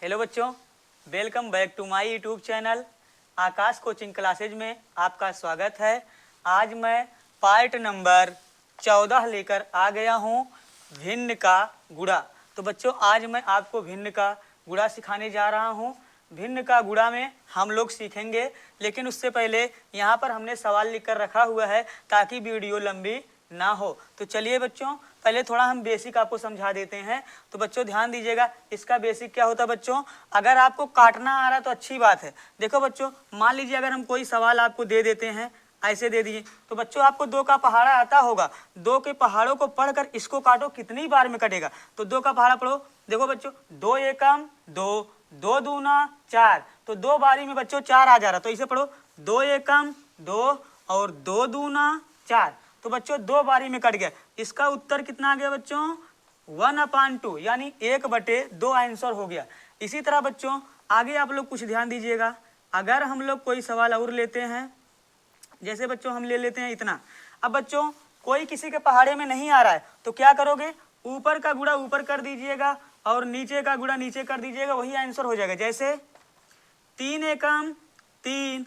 Hello बच्चों, welcome back to my YouTube channel Aakash coaching classes में आपका स्वागत है। आज मैं पार्ट नंबर 14 लेकर आ गया हूँ, भिन्न का गुणा। तो बच्चों आज मैं आपको भिन्न का गुणा सिखाने जा रहा हूँ। भिन्न का गुणा में हम लोग सीखेंगे, लेकिन उससे पहले यहाँ पर हमने सवाल लिख कर रखा हुआ है ताकि वीडियो लंबी ना हो। तो चलिए बच्चों पहले थोड़ा हम बेसिक आपको समझा देते हैं। तो बच्चों ध्यान दीजिएगा, इसका बेसिक क्या होता है बच्चों। अगर आपको काटना आ रहा है तो अच्छी बात है। देखो बच्चों, मान लीजिए अगर हम कोई सवाल आपको दे देते हैं, ऐसे दे दिए, तो बच्चों आपको दो का पहाड़ा आता होगा। दो के पहाड़ों को पढ़कर इसको काटो, कितनी बार में कटेगा। तो दो का पहाड़ा पढ़ो। देखो बच्चों, दो एकम दो, दो दूना चार, तो दो बारी में बच्चों चार आ जा रहा। तो इसे पढ़ो, दो एकम दो और दो दूना चार। तो बच्चों दो बारी में कट गया। इसका उत्तर कितना आ गया बच्चों, 1/2, यानी 1/2 आंसर हो गया। इसी तरह बच्चों आगे आप लोग कुछ ध्यान दीजिएगा। अगर हम लोग कोई सवाल और लेते हैं, जैसे बच्चों हम ले लेते हैं इतना। अब बच्चों कोई किसी के पहाड़े में नहीं आ रहा है तो क्या करोगे, ऊपर का गुणा ऊपर कर दीजिएगा और नीचे का गुणा नीचे कर दीजिएगा, वही आंसर हो जाएगा। जैसे 3 एकम 3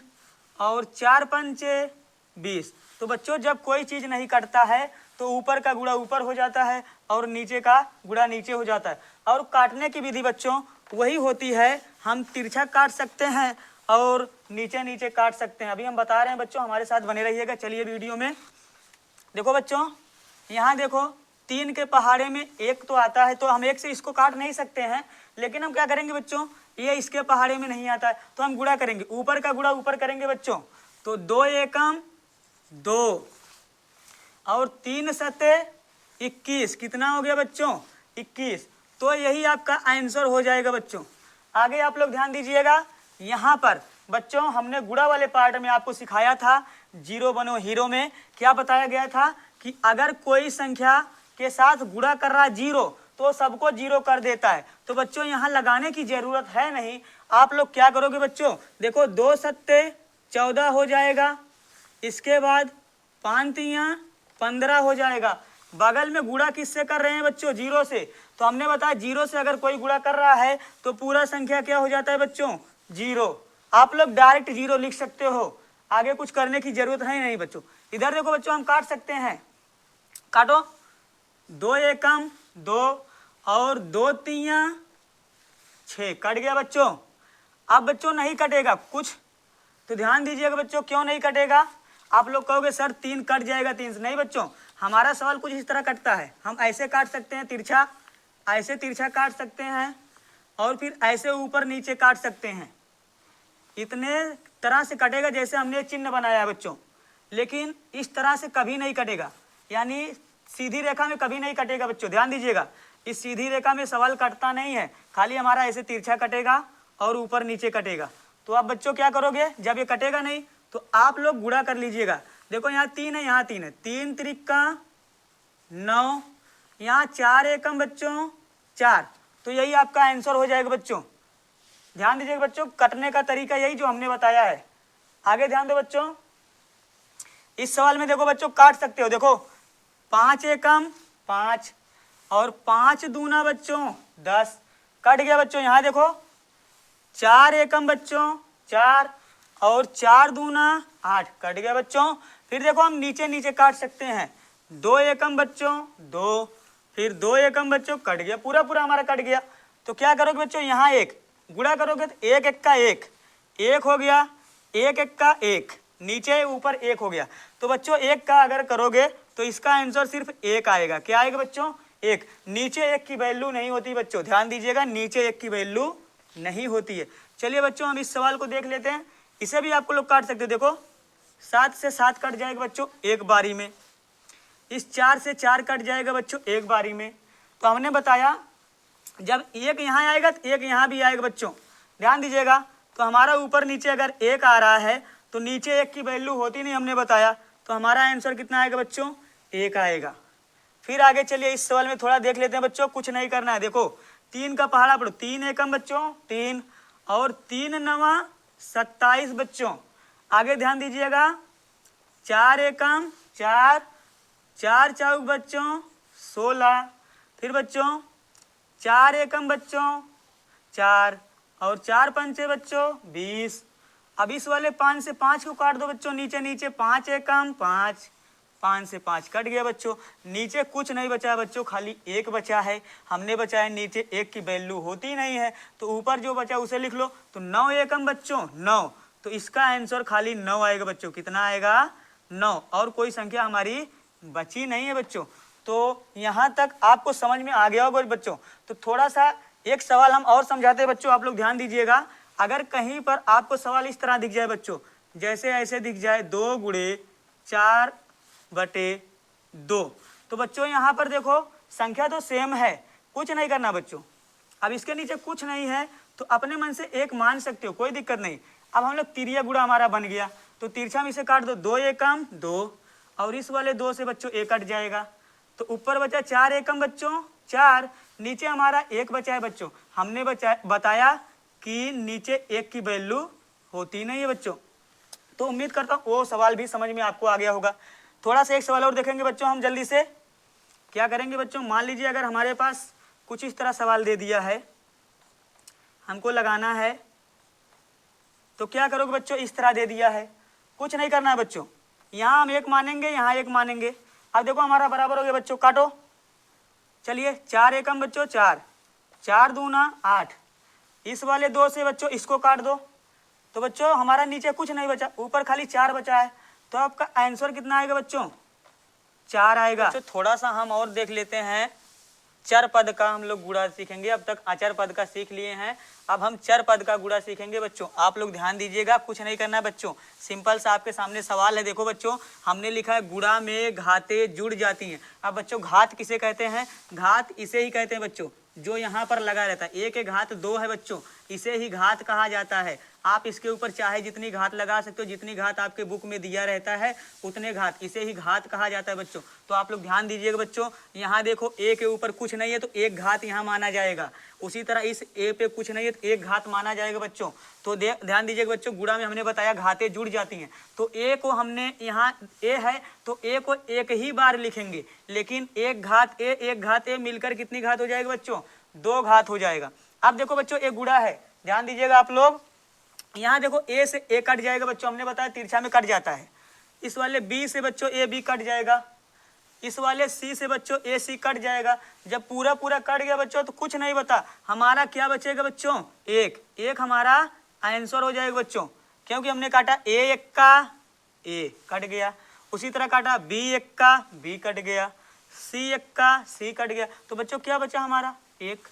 और 4 पंचे 20। तो बच्चों जब कोई चीज नहीं कटता है तो ऊपर का गुणा ऊपर हो जाता है और नीचे का गुणा नीचे हो जाता है। और काटने की विधि बच्चों वही होती है, हम तिरछा काट सकते हैं और नीचे नीचे काट सकते हैं। अभी हम बता रहे हैं बच्चों, हमारे साथ बने रहिएगा। चलिए वीडियो में देखो बच्चों, यहाँ देखो 3 के पहाड़े में एक तो आता है, तो हम एक से इसको काट नहीं सकते हैं। लेकिन हम क्या करेंगे बच्चों, ये इसके पहाड़े में नहीं आता है तो हम गुणा करेंगे, ऊपर का गुणा ऊपर करेंगे बच्चों। तो 2 एकम 2 और 3 सते 21, कितना हो गया बच्चों, 21। तो यही आपका आंसर हो जाएगा बच्चों। आगे आप लोग ध्यान दीजिएगा, यहाँ पर बच्चों हमने गुणा वाले पार्ट में आपको सिखाया था, जीरो बनो हीरो में क्या बताया गया था कि अगर कोई संख्या के साथ गुणा कर रहा जीरो तो सबको जीरो कर देता है। तो बच्चों यहाँ लगाने की जरूरत है नहीं। आप लोग क्या करोगे बच्चों, देखो 2 सत्ते 14 हो जाएगा, इसके बाद 5 तियां 15 हो जाएगा। बगल में गुणा किससे कर रहे हैं बच्चों, जीरो से। तो हमने बताया जीरो से अगर कोई गुणा कर रहा है तो पूरा संख्या क्या हो जाता है बच्चों, जीरो। आप लोग डायरेक्ट जीरो लिख सकते हो, आगे कुछ करने की जरूरत है नहीं बच्चों। इधर देखो बच्चों, हम काट सकते हैं, काटो। 2 एकम 2 और 2 तियां 6, कट गया बच्चों। अब बच्चों नहीं कटेगा कुछ, तो ध्यान दीजिएगा बच्चों, क्यों नहीं कटेगा। आप लोग कहोगे सर 3 कट जाएगा 3 से, नहीं बच्चों, हमारा सवाल कुछ इस तरह कटता है। हम ऐसे काट सकते हैं तिरछा, ऐसे तिरछा काट सकते हैं और फिर ऐसे ऊपर नीचे काट सकते हैं। इतने तरह से कटेगा जैसे हमने चिन्ह बनाया है बच्चों, लेकिन इस तरह से कभी नहीं कटेगा, यानी सीधी रेखा में कभी नहीं कटेगा बच्चों। ध्यान दीजिएगा, इस सीधी रेखा में सवाल कटता नहीं है, खाली हमारा ऐसे तिरछा कटेगा और ऊपर नीचे कटेगा। तो अब बच्चों क्या करोगे, जब ये कटेगा नहीं तो आप लोग गुणा कर लीजिएगा। देखो यहाँ 3 है, यहाँ 3 है, 3 त्रिका 9, यहाँ 4 एकम बच्चों 4। तो यही आपका आंसर हो जाएगा बच्चों। ध्यान दीजिएगा बच्चों, कटने का तरीका यही जो हमने बताया है। आगे ध्यान दो बच्चों, इस सवाल में देखो बच्चों काट सकते हो। देखो 5 एकम 5 और 5 दूना बच्चों 10, कट गया बच्चों। यहाँ देखो 4 एकम बच्चों 4 और 4 दूना 8, कट गया बच्चों। फिर देखो हम नीचे नीचे काट सकते हैं, 2 एकम बच्चों 2, फिर 2 एकम बच्चों, कट गया, पूरा पूरा हमारा कट गया। तो क्या करोगे बच्चों, यहाँ एक गुणा करोगे तो 1 1 का 1, 1 हो गया, 1 1 का 1, नीचे ऊपर 1 हो गया। तो बच्चों 1 का अगर करोगे तो इसका आंसर सिर्फ 1 आएगा। क्या आएगा बच्चों, 1। नीचे 1 की वैल्यू नहीं होती बच्चों, ध्यान दीजिएगा, नीचे 1 की वैल्यू नहीं होती है। चलिए बच्चों हम इस सवाल को देख लेते हैं, इसे भी आपको लोग काट सकते हैं। देखो 7 से 7 कट जाएगा बच्चों एक बारी में, इस 4 से 4 कट जाएगा बच्चों एक बारी में। तो हमने बताया जब एक यहाँ आएगा तो एक यहाँ भी आएगा बच्चों, ध्यान दीजिएगा। तो हमारा ऊपर नीचे अगर 1 आ रहा है तो नीचे 1 की वैल्यू होती नहीं, हमने बताया। तो हमारा आंसर कितना आएगा बच्चों, 1 आएगा। फिर आगे चलिए इस सवाल में थोड़ा देख लेते हैं बच्चों, कुछ नहीं करना है। देखो 3 का पहाड़ा पढ़ो, 3 एकम बच्चों 3 और 3 नवा 27 बच्चों। आगे ध्यान दीजिएगा, 4 एकम 4, 4 चौक बच्चों 16, फिर बच्चों 4 एकम बच्चों 4 और 4 पंचे बच्चों 20। अब इस वाले 5 से 5 को काट दो बच्चों, नीचे नीचे 5 एकम 5, 5 से 5 कट गया बच्चों। नीचे कुछ नहीं बचा है बच्चों, खाली 1 बचा है। हमने बचा है नीचे 1 की वैल्यू होती नहीं है, तो ऊपर जो बचा उसे लिख लो। तो 9 एकम बच्चों 9, तो इसका आंसर खाली 9 आएगा बच्चों। कितना आएगा? 9। और कोई संख्या हमारी बची नहीं है बच्चों। तो यहाँ तक आपको समझ में आ गया होगा बच्चों। तो थोड़ा सा एक सवाल हम और समझाते हैं बच्चों, आप लोग ध्यान दीजिएगा। अगर कहीं पर आपको सवाल इस तरह दिख जाए बच्चों, जैसे ऐसे दिख जाए 2 गुणे 4 बटे 2, तो बच्चों यहाँ पर देखो संख्या तो सेम है, कुछ नहीं करना बच्चों। अब इसके नीचे कुछ नहीं है तो अपने मन से 1 मान सकते हो, कोई दिक्कत नहीं। अब हम लोग तिरिया गुणा हमारा बन गया, तो तिरछा में इसे काट दो, 2 एकम 2, और इस वाले 2 से बच्चों 1 कट जाएगा, तो ऊपर बचा 4 एकम बच्चों 4, नीचे हमारा 1 बचा है बच्चों। हमने बताया कि नीचे 1 की वैल्यू होती नहीं है बच्चों। तो उम्मीद करता हूँ वो सवाल भी समझ में आपको आ गया होगा। थोड़ा सा एक सवाल और देखेंगे बच्चों हम जल्दी से। क्या करेंगे बच्चों, मान लीजिए अगर हमारे पास कुछ इस तरह सवाल दे दिया है, हमको लगाना है, तो क्या करोगे बच्चों? इस तरह दे दिया है, कुछ नहीं करना है बच्चों। यहाँ हम 1 मानेंगे, यहाँ 1 मानेंगे। अब देखो हमारा बराबर हो गया बच्चों, काटो। चलिए 4 एकम बच्चों 4, 4 दूना 8, इस वाले 2 से बच्चों इसको काट दो, तो बच्चों हमारा नीचे कुछ नहीं बचा, ऊपर खाली 4 बचा है। तो आपका आंसर कितना आएगा बच्चों? 4 आएगा। बच्चों थोड़ा सा हम और देख लेते हैं, चर पद का हम लोग गुणा सीखेंगे। अब तक अचर पद का सीख लिए हैं, अब हम चर पद का गुणा सीखेंगे बच्चों। आप लोग ध्यान दीजिएगा, कुछ नहीं करना है बच्चों। सिंपल सा आपके सामने सवाल है, देखो बच्चों हमने लिखा है गुणा में घातें जुड़ जाती हैं। अब बच्चों घात किसे कहते हैं? घात इसे ही कहते हैं बच्चों जो यहाँ पर लगा रहता है। 1 के घात 2 है बच्चों, इसे ही घात कहा जाता है। आप इसके ऊपर चाहे जितनी घात लगा सकते हो, जितनी घात आपके बुक में दिया रहता है उतने घात, इसे ही घात कहा जाता है बच्चों। तो आप लोग ध्यान दीजिएगा बच्चों, यहाँ देखो a के ऊपर कुछ नहीं है तो 1 घात यहाँ माना जाएगा। उसी तरह इस a पे कुछ नहीं है तो 1 घात माना जाएगा बच्चों। तो ध्यान दीजिएगा बच्चों, गुणा में हमने बताया घातें जुड़ जाती हैं, तो a को हमने यहाँ a है तो a को 1 ही बार लिखेंगे, लेकिन 1 घात a 1 घात a मिलकर कितनी घात हो जाएगा बच्चों? 2 घात हो जाएगा। अब देखो बच्चों एक गुणा है, ध्यान दीजिएगा आप लोग। यहाँ देखो a से a कट जाएगा बच्चों, हमने बताया तिरछा में कट जाता है। इस वाले b से बच्चों a b कट जाएगा, इस वाले c से बच्चों a c कट जाएगा। जब पूरा पूरा कट गया बच्चों तो कुछ नहीं बता, हमारा क्या बचेगा बच्चों? 1 हमारा आंसर हो जाएगा बच्चों, क्योंकि हमने काटा a1 का a कट गया, उसी तरह काटा b1 का b कट गया, c1 का c कट गया, तो बच्चों क्या बचा हमारा? 1।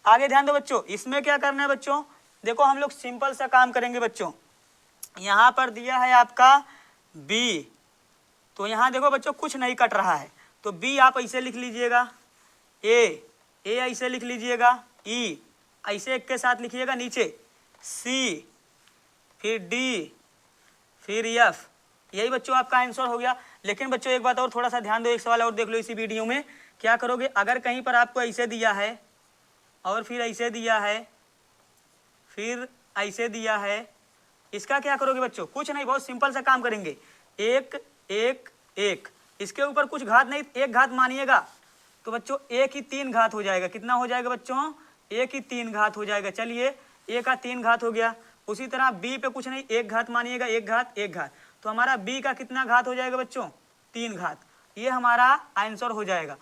आगे ध्यान दो बच्चों, इसमें क्या करना है बच्चों? देखो हम लोग सिंपल सा काम करेंगे बच्चों। यहाँ पर दिया है आपका b, तो यहाँ देखो बच्चों कुछ नहीं कट रहा है, तो b आप ऐसे लिख लीजिएगा, a ऐसे लिख लीजिएगा, e ऐसे एक के साथ लिखिएगा नीचे, c फिर d फिर f, यही बच्चों आपका आंसर हो गया। लेकिन बच्चों एक बात और थोड़ा सा ध्यान दो, एक सवाल और देख लो इसी वीडियो में। क्या करोगे अगर कहीं पर आपको ऐसे दिया है और फिर ऐसे दिया है फिर ऐसे दिया है, इसका क्या करोगे बच्चों? कुछ नहीं, बहुत सिंपल सा काम करेंगे। 1 1 1, इसके ऊपर कुछ घात नहीं, 1 घात मानिएगा, तो बच्चों a की 3 घात हो जाएगा। कितना हो जाएगा बच्चों? a की 3 घात हो जाएगा। चलिए a का 3 घात हो गया। उसी तरह b पे कुछ नहीं, 1 घात मानिएगा, 1 घात 1 घात, तो हमारा b का कितना घात हो जाएगा बच्चों? 3 घात। ये हमारा आंसर हो जाएगा।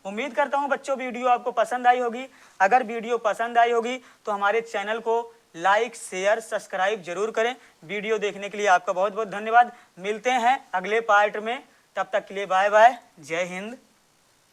उम्मीद करता हूँ बच्चों वीडियो आपको पसंद आई होगी। अगर वीडियो पसंद आई होगी तो हमारे चैनल को लाइक शेयर सब्सक्राइब जरूर करें। वीडियो देखने के लिए आपका बहुत बहुत धन्यवाद। मिलते हैं अगले पार्ट में, तब तक के लिए बाय बाय, जय हिंद।